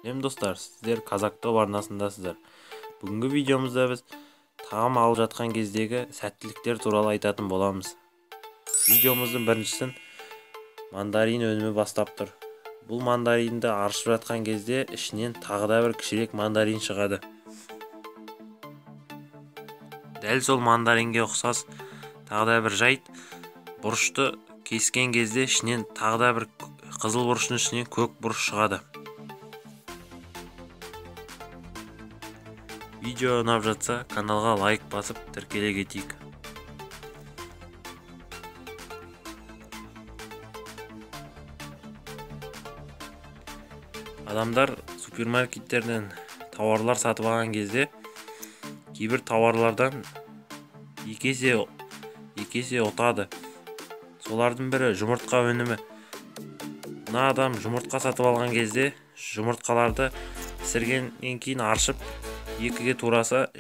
Сәлем достар, сіздер Казактоп арнасындасыздар. Бүгінгі видеомызда біз тағам алып жатқан кездегі сәттіліктер туралы айтатын боламыз. Видеомыздың біріншісін мандарин өнімі бастап тұр. Бұл мандаринді аршып жатқан кезде ішінен тағы да бір кішірек мандарин шығады. Дәл сол мандаринге ұқсас тағы да бір жайт, бұрышты кескен кезде ішінен тағы да бір қызыл бұрыштың ішінен көк бұрыш шығады. Видео ұнап жатса, каналға лайк басып тіркеле кетейік. Адамдар супермаркеттерден тауарлар сатып алған кезде кейбір тауарлардан екі есе ұтады. Солардың бірі жұмыртқа өнімі. Мына адам жұмыртқа сатып алған кезде жұмыртқаларды пісіргеннен кейін аршып екіге тураса,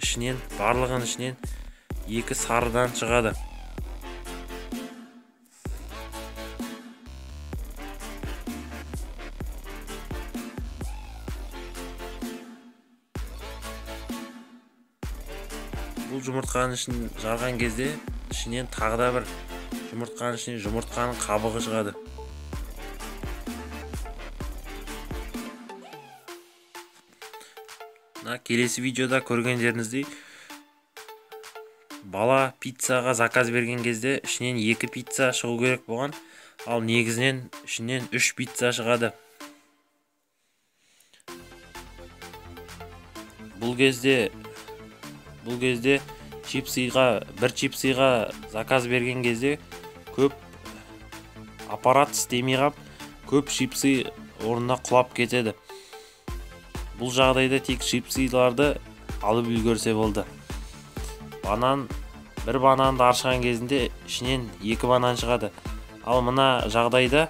барлығын ішінен екі сарыдан шығады. Бұл жұмыртқаның ішін жарған кезде ішінен тағы да бір жұмыртқаның қабығы шығады. Келесі видеода көргендеріңіздей, бала пиццаға заказ берген кезде ішінен 2 пицца шығу керек болған, ал негізінен ішінен 3 пицца шығады. Бұл кезде бір чипсыға заказ берген кезде көп аппарат істемей қап, көп чипсы орнына құлап кетеді. Бұл жағдайда тек чипсыларды алып үлгерсе болды. Бір бананды аршыған кезінде ішінен 2 банан шығады. Ал мына жағдайда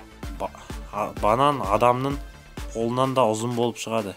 банан адамның қолынан да ұзын болып шығады.